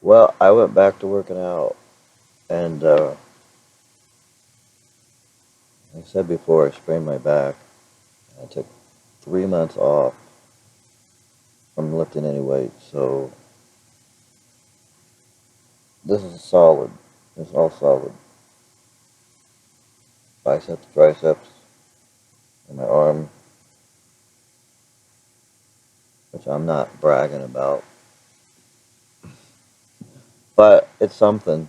Well, I went back to working out, and like I said before, I sprained my back. I took 3 months off from lifting any weight, so this is solid. It's all solid. Biceps, triceps, and my arm, which I'm not bragging about, but it's something.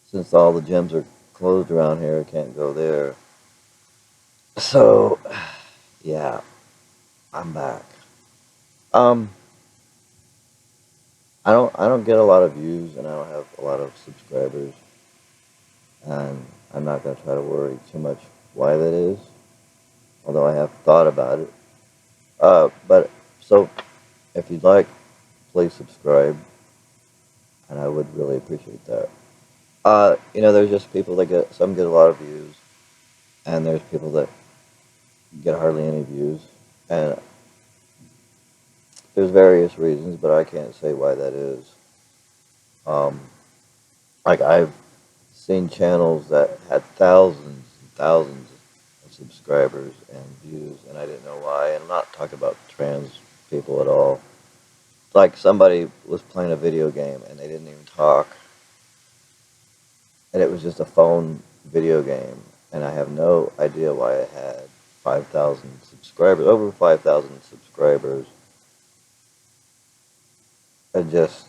Since all the gyms are closed around here, I can't go there. So, yeah, I'm back. Um, I don't get a lot of views, and I don't have a lot of subscribers, and I'm not gonna try to worry too much why that is. Although I have thought about it. But so if you'd like, please subscribe, and I would really appreciate that. There's just people that get a lot of views, and there's people that get hardly any views, and there's various reasons, but I can't say why that is. Um, like I've seen channels that had thousands and thousands of subscribers and views, and I didn't know why. And I'm not talking about trans people at all. Like somebody was playing a video game and they didn't even talk, and it was just a phone video game, and I have no idea why I had 5,000 subscribers, over 5,000 subscribers, and just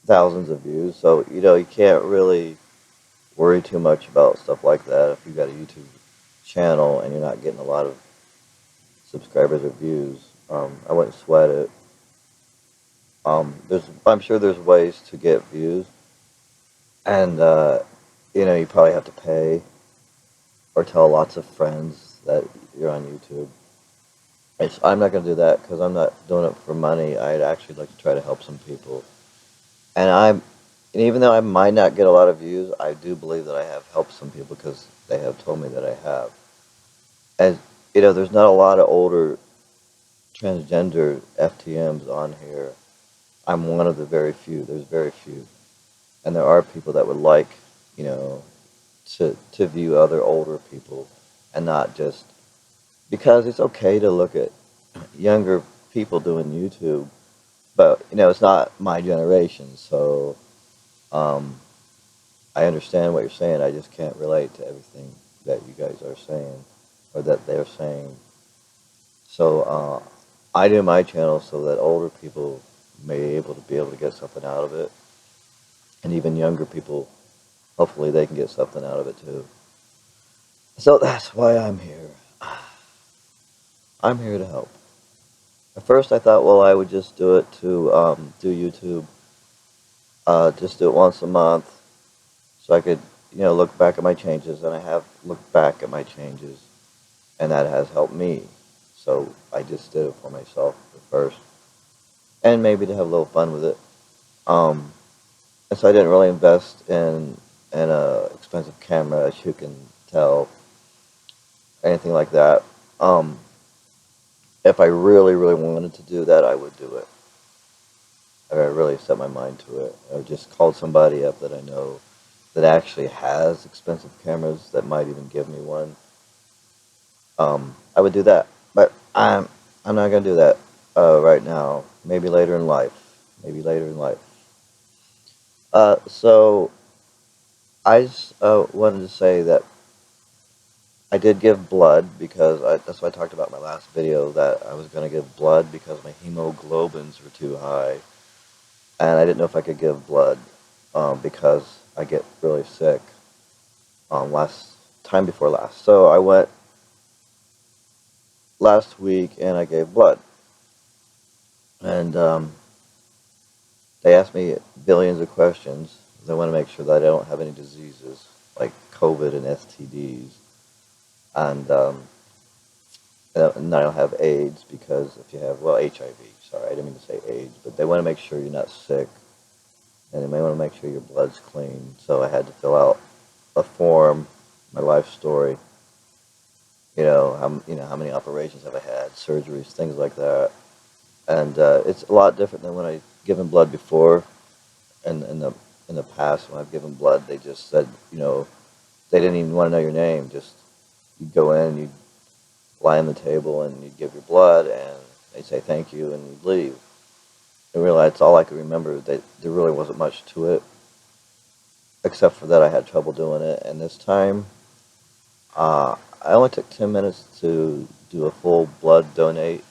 thousands of views. So, you can't really worry too much about stuff like that if you've got a YouTube channel and you're not getting a lot of subscribers or views. I wouldn't sweat it. I'm sure there's ways to get views, and you probably have to pay or tell lots of friends that you're on YouTube. I'm not going to do that because I'm not doing it for money. I'd actually like to try to help some people. And and even though I might not get a lot of views, I do believe that I have helped some people because they have told me that I have. And there's not a lot of older transgender FTMs on here. I'm one of the very few. There's very few, and there are people that would like, you know, to view other older people, and not just because it's okay to look at younger people doing YouTube, but it's not my generation, so um, I understand what you're saying. I just can't relate to everything that you guys are saying or that they're saying. So I do my channel so that older people may be able to get something out of it, and even younger people, hopefully, they can get something out of it too. So that's why I'm here. I'm here to help. At first, I thought, well, I would just do it to do YouTube, just do it once a month, so I could, look back at my changes, and I have looked back at my changes, and that has helped me. So I just did it for myself at first, and maybe to have a little fun with it. Um, and so I didn't really invest in a expensive camera, as you can tell, anything like that. Um, if I really, really wanted to do that, I would do it. I really set my mind to it. I just called somebody up that I know that actually has expensive cameras that might even give me one. I would do that, but I'm not gonna do that right now. Maybe later in life. Maybe later in life. So I just wanted to say that I did give blood because that's what I talked about in my last video, that I was going to give blood because my hemoglobins were too high, and I didn't know if I could give blood because I get really sick last time before last. So I went last week and I gave blood, and they asked me billions of questions. They want to make sure that I don't have any diseases like COVID and STDs, and and I don't have AIDS because if you have, well, HIV, sorry, I didn't mean to say AIDS, but they want to make sure you're not sick, and they may want to make sure your blood's clean. So I had to fill out a form, my life story, how many operations have I had, surgeries, things like that. And it's a lot different than when I given blood before, and in the past when I've given blood, they just said, they didn't even want to know your name. Just you'd go in, you'd lie on the table, and you'd give your blood, and they'd say thank you, and you'd leave. I realized all I could remember that there really wasn't much to it, except for that I had trouble doing it. And this time, I only took 10 minutes to do a full blood donate,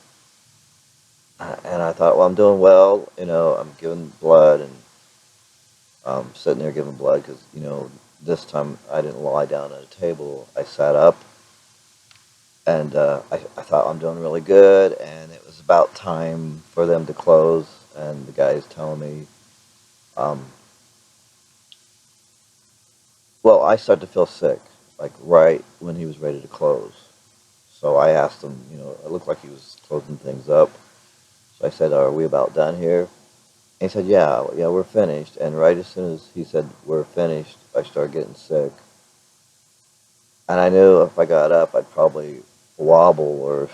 and I thought, well, I'm doing well. I'm giving blood, and sitting there giving blood because this time I didn't lie down at a table. I sat up, and I thought I'm doing really good, and it was about time for them to close, and the guy's telling me, um, well, I started to feel sick, like right when he was ready to close. So I asked him, it looked like he was closing things up. So I said, are we about done here? And he said, yeah, we're finished. And right as soon as he said, we're finished, I started getting sick. And I knew if I got up, I'd probably wobble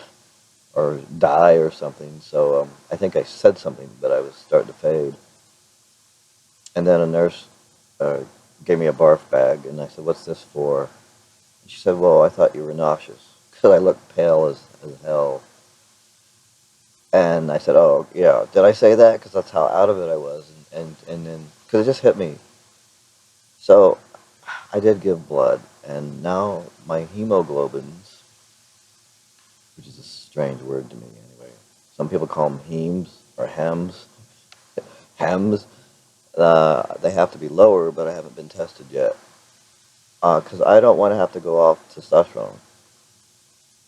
or die or something. So I think I said something, but I was starting to fade. And then a nurse uh, gave me a barf bag, and I said, what's this for? And she said, well, I thought you were nauseous, because I looked pale as hell. And I said, oh, yeah, did I say that? Because that's how out of it I was. And then, because it just hit me. So I did give blood, and now my hemoglobins, which is a strange word to me anyway. Some people call them hemes or hems. Hems. They have to be lower, but I haven't been tested yet. Because I don't want to have to go off testosterone.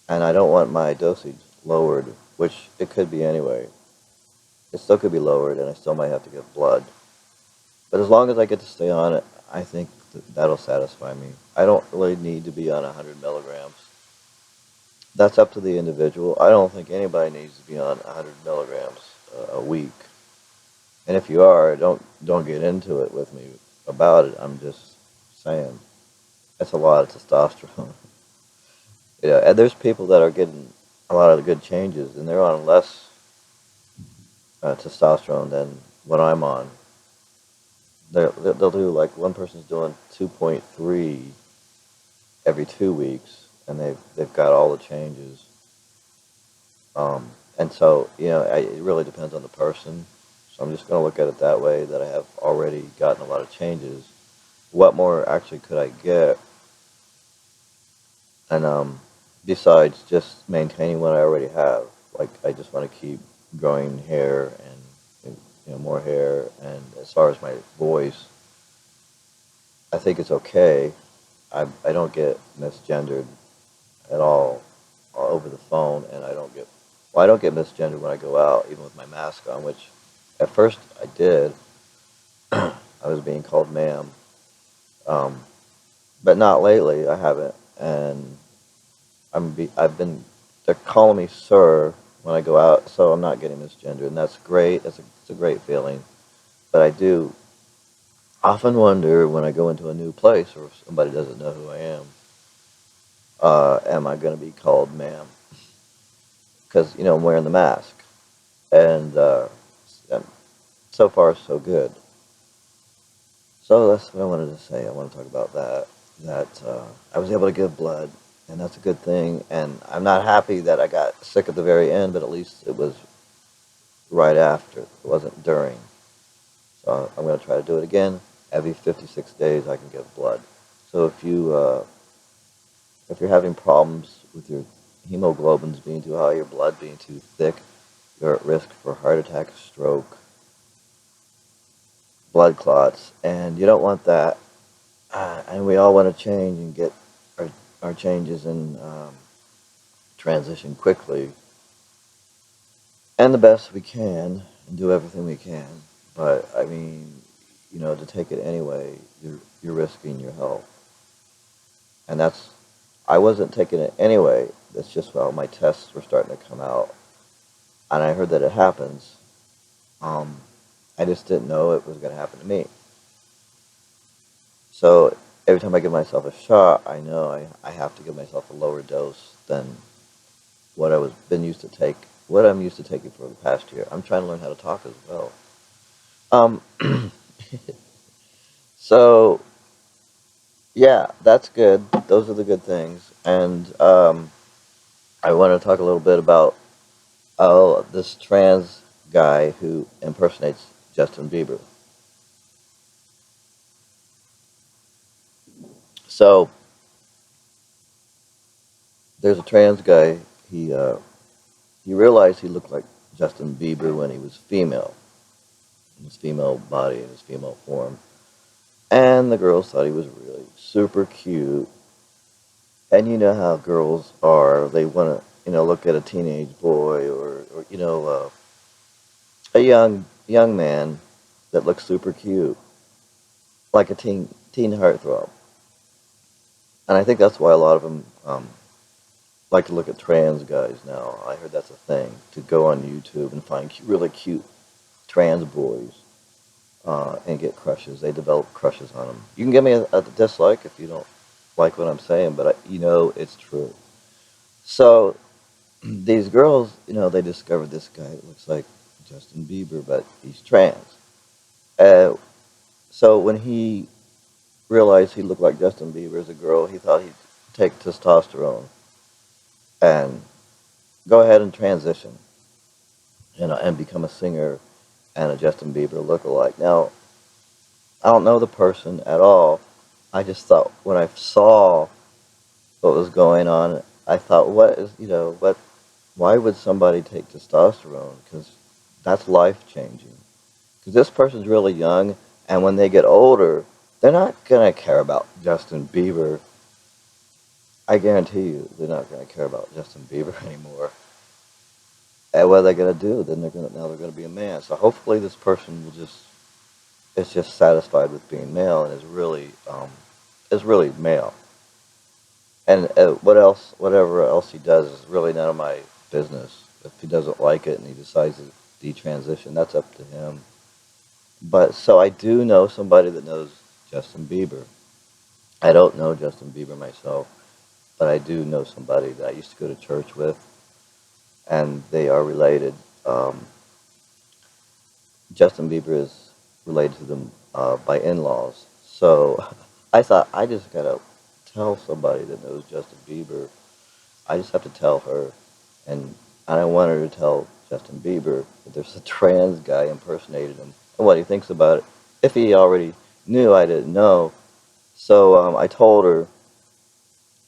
And I don't want my dosage lowered, which it could be anyway. It still could be lowered, and I still might have to give blood. But as long as I get to stay on it, I think that'll satisfy me. I don't really need to be on 100 milligrams. That's up to the individual. I don't think anybody needs to be on 100 milligrams a week. And if you are, don't get into it with me about it. I'm just saying that's a lot of testosterone. And there's people that are getting a lot of good changes, and they're on less testosterone than what I'm on. They'll do, like, one person's doing 2.3 every 2 weeks, and they've got all the changes. And so, it really depends on the person. So I'm just going to look at it that way, that I have already gotten a lot of changes. What more actually could I get? And besides just maintaining what I already have, like, I just want to keep growing hair and more hair. And as far as my voice, I think it's okay. I don't get misgendered at all over the phone, and I don't get misgendered when I go out, even with my mask on, which at first I did. I was being called ma'am, um, but not lately. I haven't, and I've been. They're calling me sir when I go out, so I'm not getting misgendered, and that's great. It's a great feeling. But I do often wonder when I go into a new place or if somebody doesn't know who I am I going to be called ma'am? Because I'm wearing the mask, and so far so good. So that's what I wanted to say. I want to talk about that. I was able to give blood, and that's a good thing. And I'm not happy that I got sick at the very end, but at least it was right after. It wasn't during. So I'm going to try to do it again. Every 56 days, I can give blood. So if you're having problems with your hemoglobins being too high, your blood being too thick, you're at risk for heart attack, stroke, blood clots, and you don't want that. And we all want to change and get our changes and transition quickly and the best we can and do everything we can. But I mean, to take it anyway, you're risking your health, and I wasn't taking it anyway. That's just how my tests were starting to come out, and I heard that it happens. Um, I just didn't know it was going to happen to me. So every time I give myself a shot, I know I have to give myself a lower dose than what I'm used to taking for the past year. I'm trying to learn how to talk as well. Um, so yeah, that's good. Those are the good things, and I want to talk a little bit about this trans guy who impersonates Justin Bieber. So there's a trans guy. He uh, he realized he looked like Justin Bieber when he was female, in his female body, in his female form, and the girls thought he was really super cute. And you know how girls are; they want to, look at a teenage boy or a young man that looks super cute, like a teen heartthrob. And I think that's why a lot of them like to look at trans guys now. I heard that's a thing, to go on YouTube and find really cute trans boys and get crushes. They develop crushes on them. You can give me a dislike if you don't like what I'm saying, but it's true. So these girls, they discovered this guy that looks like Justin Bieber, but he's trans. Uh, so when he realized he looked like Justin Bieber as a girl, he thought he'd take testosterone and go ahead and transition, and become a singer and a Justin Bieber lookalike. Now, I don't know the person at all. I just thought when I saw what was going on, I thought, why would somebody take testosterone? Because that's life changing. Because this person's really young, and when they get older, they're not going to care about Justin Bieber. I guarantee you, they're not going to care about Justin Bieber anymore. And what are they going to do? Then now they're going to be a man. So hopefully this person will is just satisfied with being male and is really male. And whatever else he does is really none of my business. If he doesn't like it and he decides to detransition, that's up to him. But so I do know somebody that knows Justin Bieber. I don't know Justin Bieber myself, but I do know somebody that I used to go to church with, and they are related. Justin Bieber is related to them by in-laws. So I thought I just gotta tell somebody that knows Justin Bieber. I just have to tell her, and I don't want her to tell Justin Bieber that there's a trans guy impersonated him and what he thinks about it. If he already knew, I didn't know. So I told her,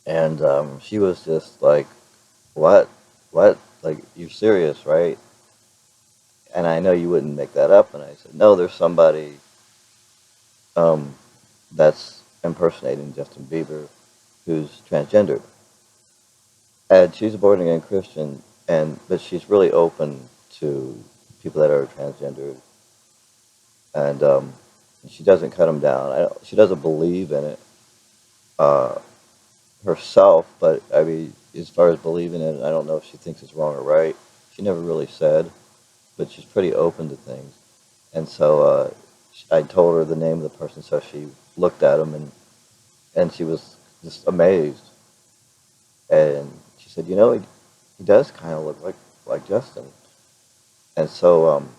and she was just like, "What? What? Like, you're serious, right?" And I know you wouldn't make that up. And I said, "No, there's somebody um, that's impersonating Justin Bieber who's transgendered. And she's a born again Christian, but she's really open to people that are transgendered, and she doesn't cut them down. She doesn't believe in it uh, herself, but I mean, as far as believing in it, I don't know if she thinks it's wrong or right. She never really said, but she's pretty open to things. And so I told her the name of the person, so she looked at him, and she was just amazed. And she said, he does kind of look like Justin. And so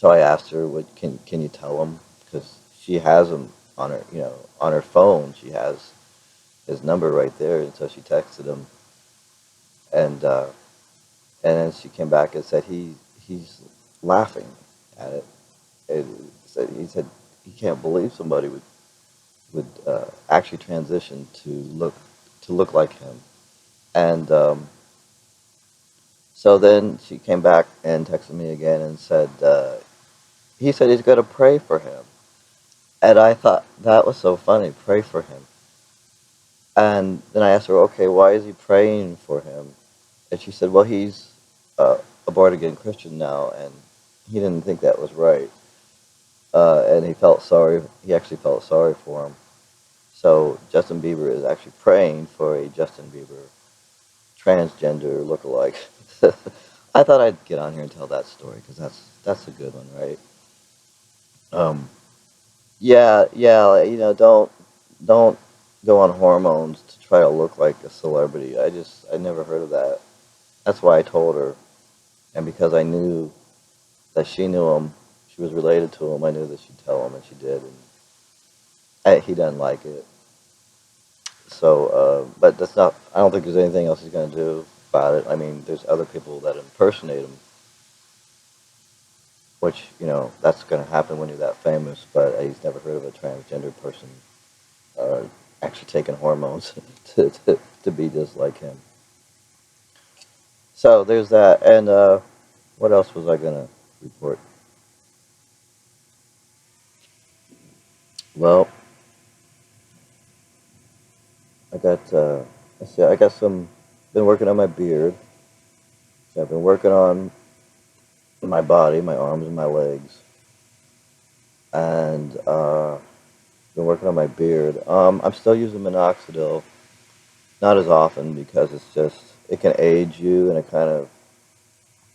I asked her, "What can you tell him?" Because she has him on her, on her phone. She has his number right there, and so she texted him, and uh, and then she came back and said he's laughing at it. And he said he can't believe somebody would actually transition to look like him. And so then she came back and texted me again and said he said he's going to pray for him. And I thought that was so funny, pray for him. And then I asked her, okay, why is he praying for him? And she said, well, he's a born again Christian now, and he didn't think that was right. And he felt sorry. He actually felt sorry for him. So Justin Bieber is actually praying for a Justin Bieber transgender lookalike. I thought I'd get on here and tell that story because that's a good one, right? Um, yeah, yeah. Don't go on hormones to try to look like a celebrity. I never heard of that. That's why I told her, and because I knew that she knew him, she was related to him, I knew that she'd tell him, and she did. And he doesn't like it. So, but that's not. I don't think there's anything else he's going to do about it. I mean, there's other people that impersonate him, which that's going to happen when you're that famous. But he's never heard of a transgender person uh, actually taking hormones to be just like him. So there's that. And what else was I going to report? Well, I got. Let's see. I got some. Been working on my beard. So I've been working on my body, my arms and my legs, and been working on my beard. I'm still using minoxidil, not as often because it can age you, and it kind of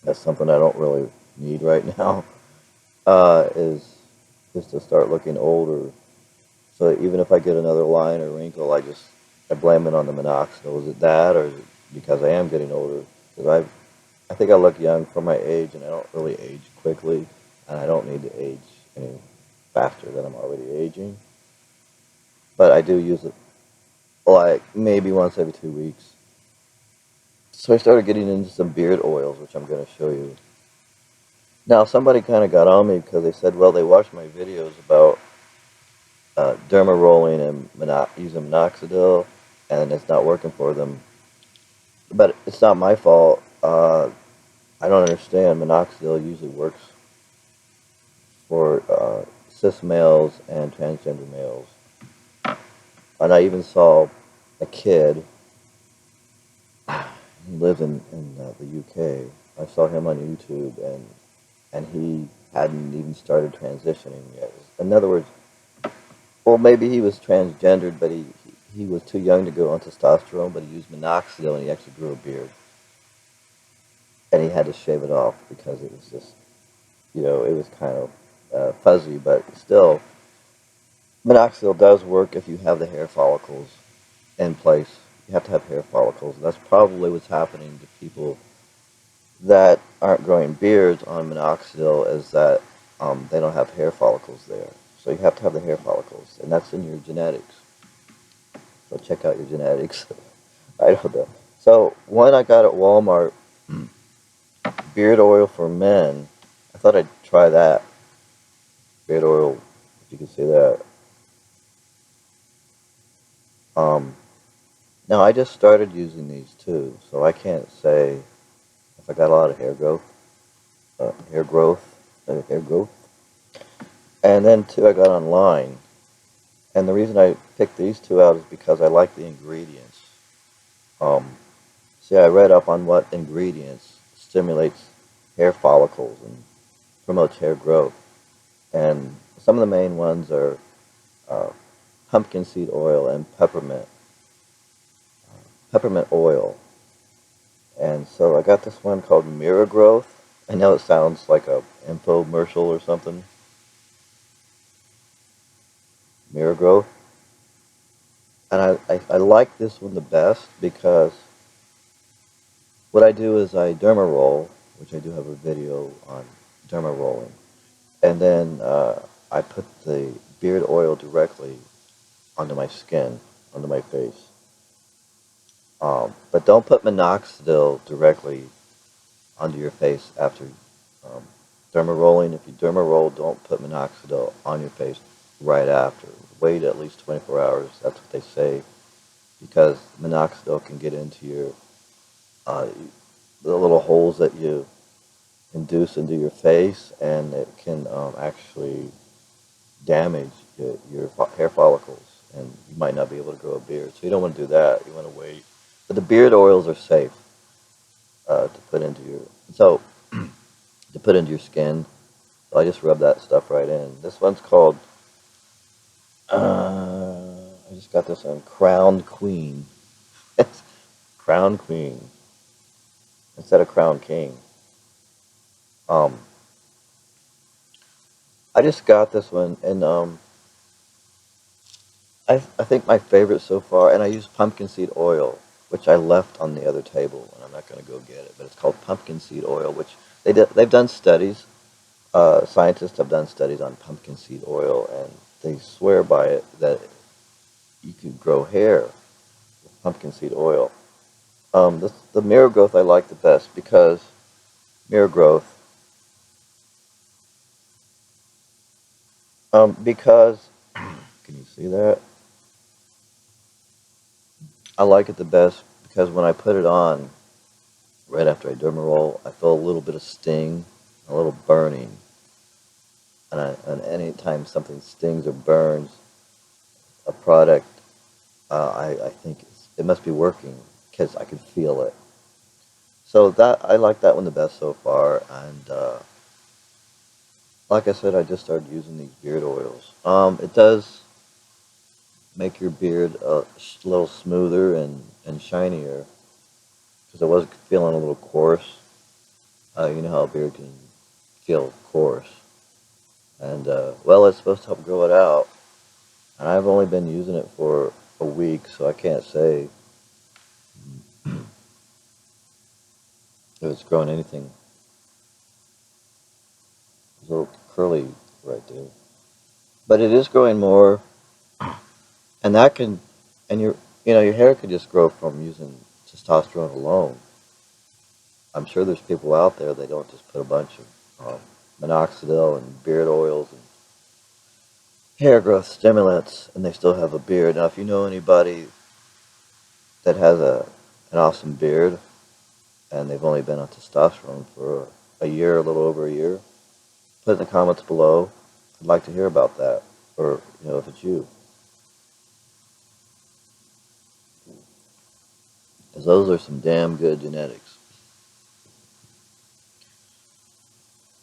that's something I don't really need right now. Is to start looking older. So even if I get another line or wrinkle, I blame it on the minoxidil. Is it that, or is it because I am getting older? Because I think I look young for my age, and I don't really age quickly, and I don't need to age any faster than I'm already aging. But I do use it like maybe once every 2 weeks. So I started getting into some beard oils, which I'm going to show you. Now, somebody kind of got on me because they said, well, they watched my videos about derma rolling and using minoxidil, and it's not working for them. But it's not my fault. I don't understand. Minoxidil usually works for cis males and transgender males. And I even saw a kid, he lives in the UK. I saw him on YouTube, and he hadn't even started transitioning yet. In other words, well, maybe he was transgendered, but he was too young to go on testosterone, but he used minoxidil, and he actually grew a beard. And he had to shave it off because it was just, it was kind of fuzzy, but still, minoxidil does work if you have the hair follicles in place. You have to have hair follicles. And that's probably what's happening to people that aren't growing beards on minoxidil, is that they don't have hair follicles there. So you have to have the hair follicles, and that's in your genetics. So check out your genetics. I don't know. So one I got at Walmart, beard oil for men. I thought I'd try that. Beard oil, if you can see that. Now I just started using these too, so I can't say if I got a lot of hair growth. Hair growth. And then two I got online. And the reason I picked these two out is because I like the ingredients. See, I read up on what ingredients stimulates hair follicles and promotes hair growth. And some of the main ones are pumpkin seed oil and peppermint oil. And so I got this one called Mirror Growth. I know it sounds like a infomercial or something. Mirror Growth. And I like this one the best because what I do is I derma roll, which I do have a video on derma rolling. And then I put the beard oil directly onto my skin, onto my face. But don't put minoxidil directly onto your face after derma rolling. If you derma roll, don't put minoxidil on your face right after. Wait at least 24 hours. That's what they say, because minoxidil can get into your the little holes that you induce into your face, and it can actually damage your hair follicles, and you might not be able to grow a beard. So you don't want to do that. You want to wait. But the beard oils are safe to put into your skin. So I just rub that stuff right in. This one's called. I just got this on Crown Queen. Crown Queen instead of Crown King. I just got this one, and I think my favorite so far, and I use pumpkin seed oil, which I left on the other table, and I'm not going to go get it, but it's called pumpkin seed oil, which they've done studies Scientists have done studies on pumpkin seed oil, and they swear by it that you can grow hair with pumpkin seed oil. The mirror growth I like the best because mirror growth, because can you see that? I like it the best because when I put it on right after I derma roll, I feel a little bit of sting, a little burning, and anytime something stings or burns a product, I think it must be working because I can feel it. So that I like that one the best so far, and like I said, I just started using these beard oils. It does make your beard a little smoother and shinier because I was feeling a little coarse. You know how a beard can feel coarse, and well, it's supposed to help grow it out. And I've only been using it for a week, so I can't say if it's grown anything. It's a little curly right there, but it is growing more, and that can, and your hair could just grow from using testosterone alone. I'm sure there's people out there they don't just put a bunch of minoxidil and beard oils and hair growth stimulants, and they still have a beard. Now, if you know anybody that has an awesome beard and they've only been on testosterone for a year, a little over a year, put in the comments below. I'd like to hear about that, or if it's you, because those are some damn good genetics.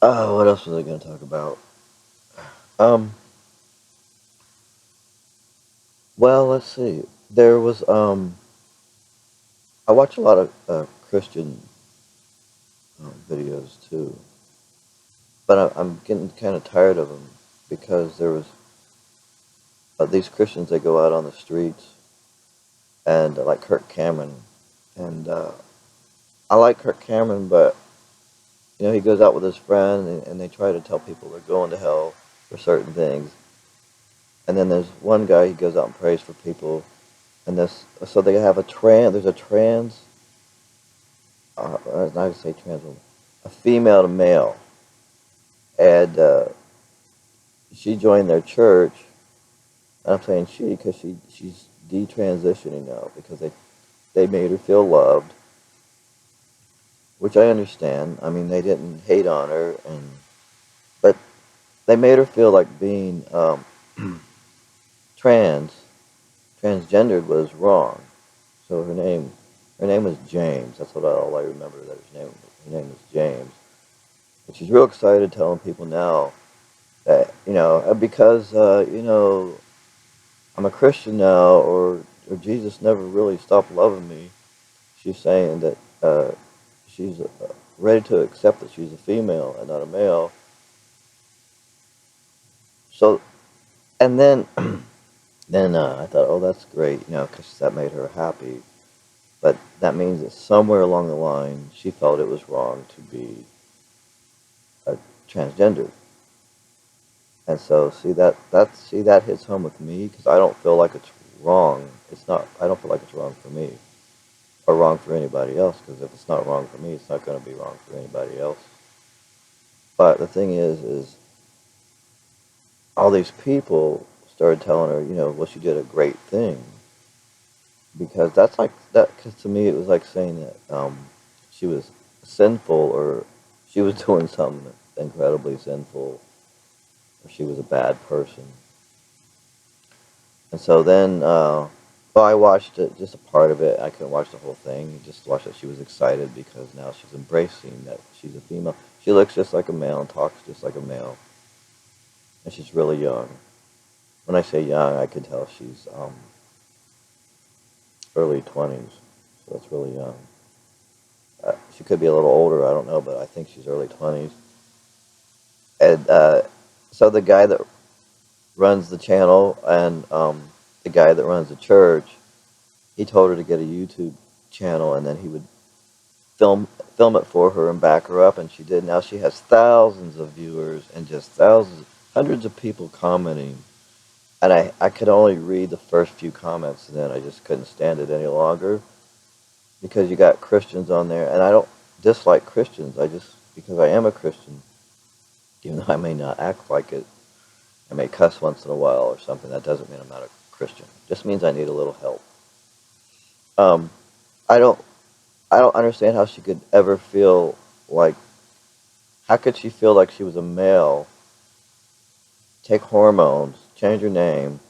Oh, what else was I going to talk about? Um, well, let's see. There was I watch a lot of Christian videos too, but I'm getting kind of tired of them because there was these Christians that go out on the streets and like Kirk Cameron, and I like Kirk Cameron, but he goes out with his friend and they try to tell people they're going to hell for certain things, and then there's one guy he goes out and prays for people, and so they have there's a trans, not to say trans woman, a female to male, and she joined their church. And I'm saying she because she's detransitioning now because they made her feel loved, which I understand. I mean, they didn't hate on her, but they made her feel like being trans transgendered was wrong. So her name was James. That's all I remember. That her name was James. And she's real excited telling people now that because I'm a Christian now, or Jesus never really stopped loving me. She's saying that she's ready to accept that she's a female and not a male. So, and then then I thought, oh, that's great, because that made her happy. But that means that somewhere along the line, she felt it was wrong to be a transgender. And so, see that hits home with me because I don't feel like it's wrong. It's not. I don't feel like it's wrong for me or wrong for anybody else because if it's not wrong for me, it's not going to be wrong for anybody else. But the thing is all these people started telling her, well, she did a great thing because that's like that. Because to me, it was like saying that she was sinful or she was doing something incredibly sinful or she was a bad person. And so then, well, I watched it, just a part of it. I couldn't watch the whole thing. Just watched that she was excited because now she's embracing that she's a female. She looks just like a male and talks just like a male. And she's really young. When I say young, I can tell she's early 20s. So that's really young. She could be a little older, I don't know, but I think she's early 20s. And so the guy that runs the channel and the guy that runs the church, he told her to get a YouTube channel and then he would film film it for her and back her up, and she did. Now she has thousands of viewers and just thousands, hundreds of people commenting. And I could only read the first few comments, and then I just couldn't stand it any longer because you got Christians on there, and I don't dislike Christians. I just, because I am a Christian, even though I may not act like it, I may cuss once in a while or something. That doesn't mean I'm not a Christian. It just means I need a little help. Um, I don't I don't understand how she could ever feel like, how could she feel like she was a male, take hormones, change her name,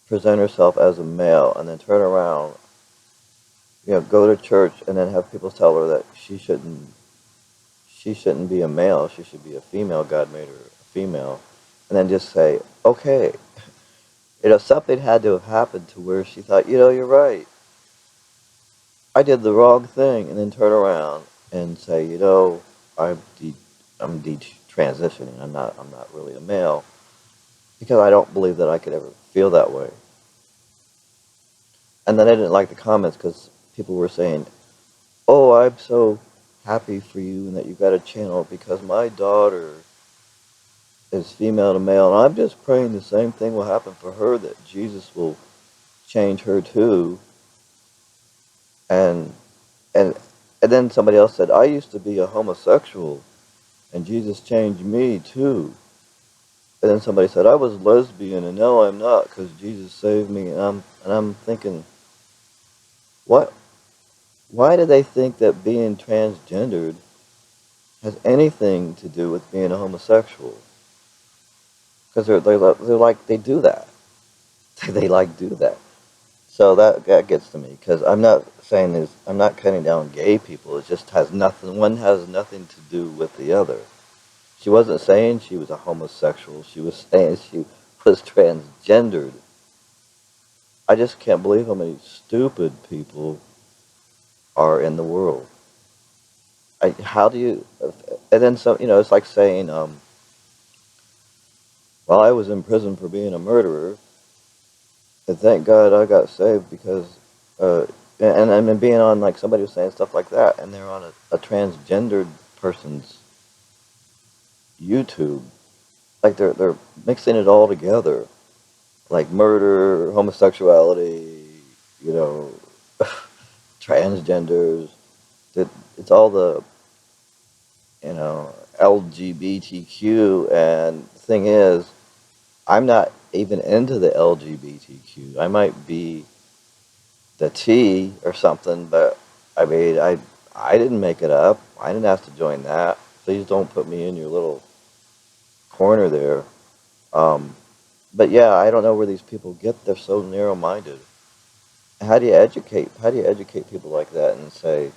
present herself as a male, and then turn around, go to church and then have people tell her that she shouldn't be a male, she should be a female, God made her a female, and then just say, okay, something had to have happened to where she thought, you're right, I did the wrong thing, and then turn around and say, I'm I'm transitioning. I'm not really a male because I don't believe that I could ever feel that way. And then I didn't like the comments because people were saying, "Oh, I'm so happy for you and that you got a channel because my daughter is female to male, and I'm just praying the same thing will happen for her, that Jesus will change her too." And and and then somebody else said, "I used to be a homosexual, and Jesus changed me too." And then somebody said, "I was lesbian, and now I'm not because Jesus saved me." And I'm thinking, what? Why do they think that being transgendered has anything to do with being a homosexual? Because they're like they do that. They like do that. So that gets to me because I'm not cutting down gay people. It just has nothing. One has nothing to do with the other. She wasn't saying she was a homosexual. She was saying she was transgendered. I just can't believe how many stupid people are in the world. How do you? And then some. It's like saying, "Well, I was in prison for being a murderer, and thank God I got saved because." Uh, and then being on, like, somebody was saying stuff like that, and they're on a transgendered person's YouTube. Like they're mixing it all together, like murder, homosexuality, you know, transgenders. It's all the LGBTQ, and the thing is, I'm not even into the LGBTQ. I might be the T or something, but I mean, I didn't make it up. I didn't have to join that. Please don't put me in your little corner there. Um, but yeah, I don't know where these people get. They're so narrow-minded. How do you educate people like that and say?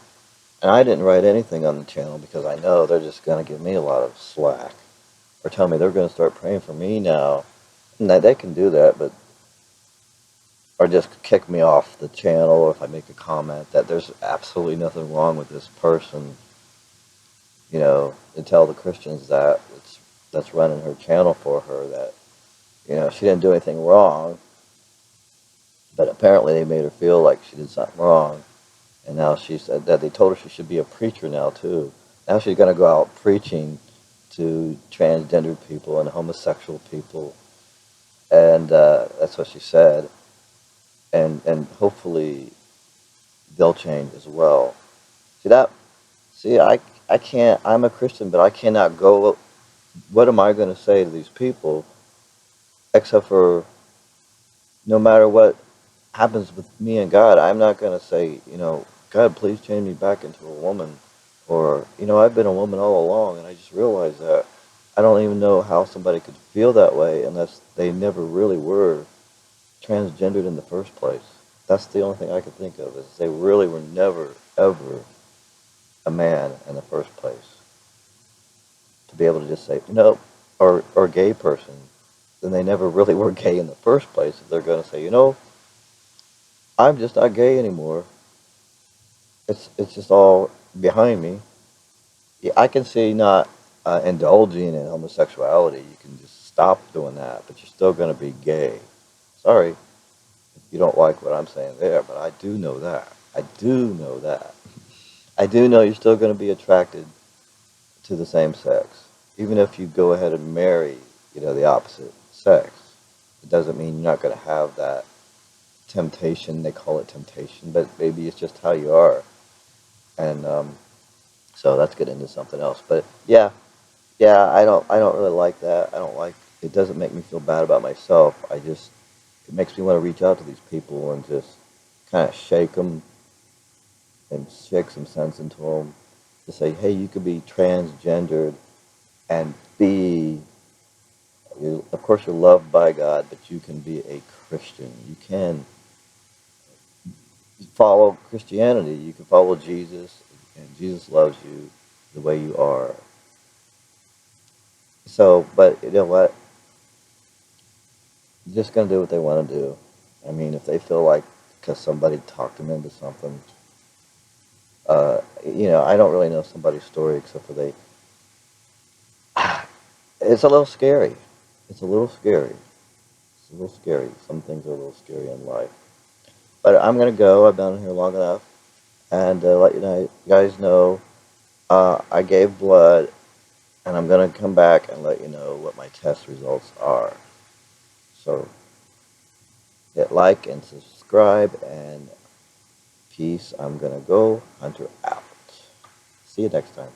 And I didn't write anything on the channel because I know they're just going to give me a lot of slack or tell me they're going to start praying for me now. And they can do that, but or just kick me off the channel if I make a comment that there's absolutely nothing wrong with this person. To tell the Christians that that's running her channel for her that she didn't do anything wrong, but apparently they made her feel like she did something wrong. And now she said that they told her she should be a preacher now too. Now she's going to go out preaching to transgender people and homosexual people, and that's what she said. And hopefully they'll change as well. See that? See, I can't. I'm a Christian, but I cannot go. What am I going to say to these people, except for no matter what happens with me and God, I'm not going to say, God, please change me back into a woman. Or, I've been a woman all along, and I just realized that. I don't even know how somebody could feel that way unless they never really were transgendered in the first place. That's the only thing I could think of, is they really were never, ever a man in the first place. To be able to just say, no, or gay person, then they never really were gay in the first place. If they're going to say, I'm just not gay anymore. It's just all behind me. Yeah, I can see not indulging in homosexuality. You can just stop doing that, but you're still going to be gay. Sorry if you don't like what I'm saying there, but I do know that. I do know that. I do know you're still going to be attracted to the same sex, even if you go ahead and marry, the opposite sex. It doesn't mean you're not going to have that temptation. They call it temptation, but maybe it's just how you are. And so let's get into something else. But yeah, yeah, I don't really like that. I don't like. It doesn't make me feel bad about myself. It makes me want to reach out to these people and just kind of shake them and shake some sense into them to say, hey, you could be transgendered and be, of course, you're loved by God, but you can be a Christian. You can follow Christianity. You can follow Jesus, and Jesus loves you the way you are. So, but you know what? They're just gonna do what they want to do. I mean, if they feel like because somebody talked them into something, I don't really know somebody's story except for they. It's a little scary. It's a little scary. It's a little scary. Some things are a little scary in life. But I'm gonna go. I've been here long enough, and let you guys know I gave blood, and I'm gonna come back and let you know what my test results are. So hit like and subscribe, and peace. I'm gonna go. Hunter out. See you next time.